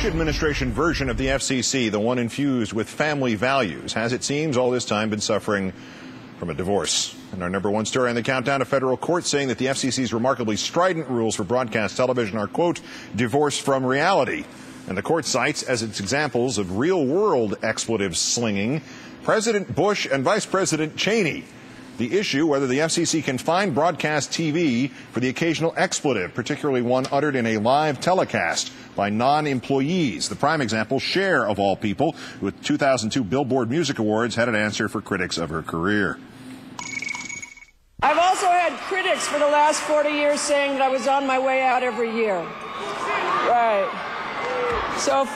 Bush administration version of the FCC, the one infused with family values, has, it seems, all this time been suffering from a divorce. And our number one story on the countdown, a federal court saying that the FCC's remarkably strident rules for broadcast television are, quote, divorced from reality. And the court cites as its examples of real-world expletive slinging President Bush and Vice President Cheney. The issue, whether the FCC can fine broadcast TV for the occasional expletive, particularly one uttered in a live telecast by non-employees. The prime example, Cher, of all people, with 2002 Billboard Music Awards, had an answer for critics of her career. I've also had critics for the last 40 years saying that I was on my way out every year. Right. So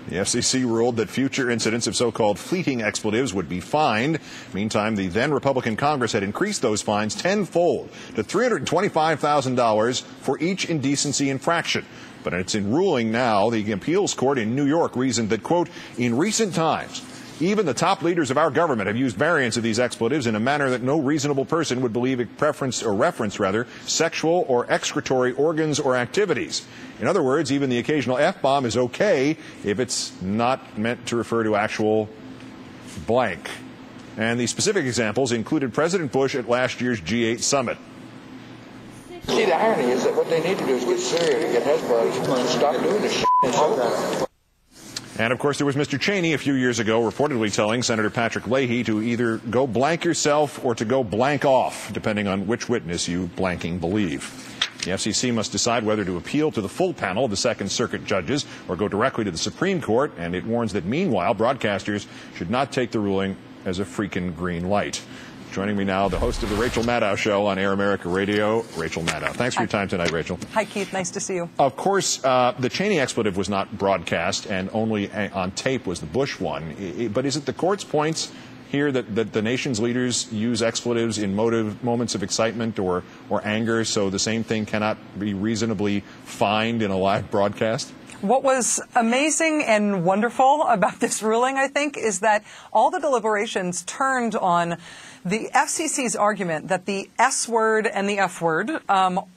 The FCC ruled that future incidents of so-called fleeting expletives would be fined. Meantime, the then Republican Congress had increased those fines tenfold to $325,000 for each indecency infraction. But it's in ruling now, the appeals court in New York reasoned that, quote, in recent times, even the top leaders of our government have used variants of these expletives in a manner that no reasonable person would believe it referenced sexual or excretory organs or activities. In other words, even the occasional F-bomb is okay if it's not meant to refer to actual blank. And the specific examples included President Bush at last year's G8 summit. See, the irony is that what they need to do is get Syria to get Hezbollah to stop doing this shit. And, of course, there was Mr. Cheney a few years ago reportedly telling Senator Patrick Leahy to either go blank yourself or to go blank off, depending on which witness you blanking believe. The FCC must decide whether to appeal to the full panel of the Second Circuit judges or go directly to the Supreme Court, and it warns that, meanwhile, broadcasters should not take the ruling as a freaking green light. Joining me now, the host of the Rachel Maddow Show on Air America Radio, Rachel Maddow. Thanks for your time tonight, Rachel. Hi, Keith. Nice to see you. Of course, the Cheney expletive was not broadcast, and only on tape was the Bush one. But is it the court's points here that the nation's leaders use expletives in moments of excitement or anger, so the same thing cannot be reasonably fined in a live broadcast? What was amazing and wonderful about this ruling, I think, is that all the deliberations turned on the FCC's argument that the S word and the F word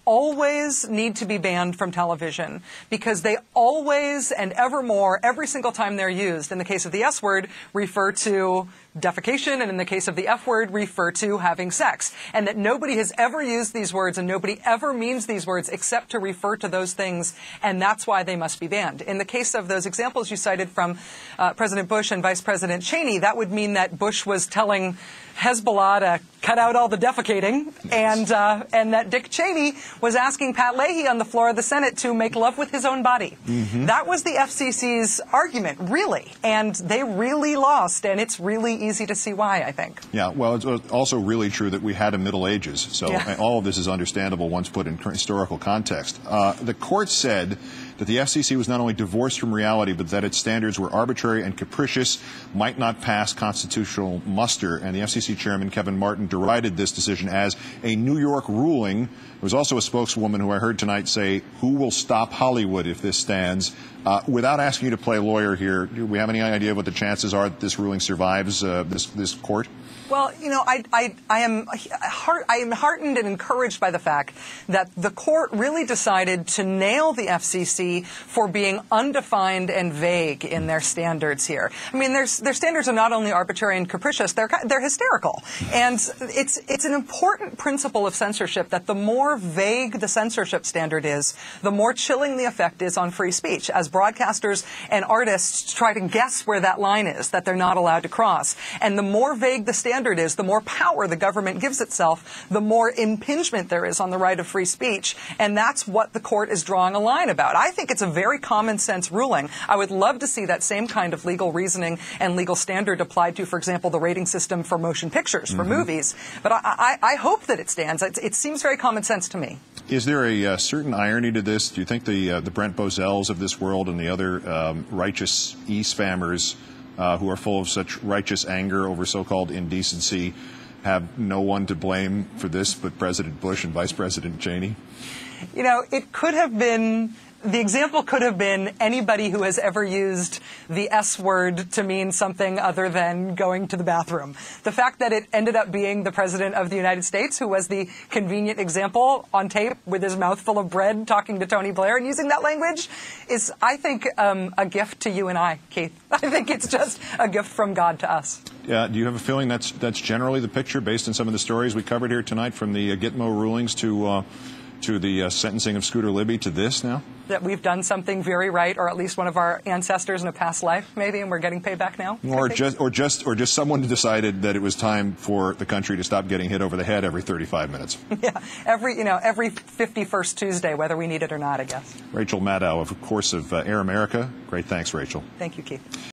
always need to be banned from television because they always and evermore, every single time they're used, in the case of the S word, refer to defecation, and in the case of the F word, refer to having sex. And that nobody has ever used these words and nobody ever means these words except to refer to those things, and that's why they must be banned. In the case of those examples you cited from President Bush and Vice President Cheney, that would mean that Bush was telling Hezbollah to cut out all the defecating, and that Dick Cheney was asking Pat Leahy on the floor of the Senate to make love with his own body. Mm-hmm. That was the FCC's argument, really, and they really lost, and it's really easy to see why, I think. Yeah, well, it's also really true that we had a Middle Ages, so all of this is understandable once put in historical context. The court said that the FCC was not only divorced from reality, but that its standards were arbitrary and capricious, might not pass constitutional muster, and the FCC chairman, Kevin Martin, derided this decision as a New York ruling. There was also a spokeswoman who I heard tonight say, who will stop Hollywood if this stands? Without asking you to play lawyer here, do we have any idea what the chances are that this ruling survives this court? Well, you know, I am heartened and encouraged by the fact that the court really decided to nail the FCC for being undefined and vague in their standards here. I mean, their standards are not only arbitrary and capricious, they're hysterical. And it's an important principle of censorship that the more vague the censorship standard is, the more chilling the effect is on free speech, as broadcasters and artists try to guess where that line is that they're not allowed to cross. And the more vague the standard is, the more power the government gives itself, the more impingement there is on the right of free speech. And that's what the court is drawing a line about. I think it's a very common sense ruling. I would love to see that same kind of legal reasoning and legal standard applied to, for example, the rating system for motion pictures, for movies. But I hope that it stands. It seems very common sense to me. Is there a certain irony to this? Do you think the Brent Bozels of this world and the other righteous e-spammers who are full of such righteous anger over so-called indecency have no one to blame for this but President Bush and Vice President Cheney? You know, it could have been the example could have been anybody who has ever used the S word to mean something other than going to the bathroom. The fact that it ended up being the President of the United States who was the convenient example on tape with his mouth full of bread talking to Tony Blair and using that language is, I think, a gift to you and I, Keith. I think it's just a gift from God to us. Do you have a feeling that's generally the picture based on some of the stories we covered here tonight, from the Gitmo rulings to the sentencing of Scooter Libby to this now? That we've done something very right, or at least one of our ancestors in a past life, maybe, and we're getting paid back now? Or just someone decided that it was time for the country to stop getting hit over the head every 35 minutes. Yeah, every 51st Tuesday, whether we need it or not, I guess. Rachel Maddow, of course, of Air America. Great thanks, Rachel. Thank you, Keith.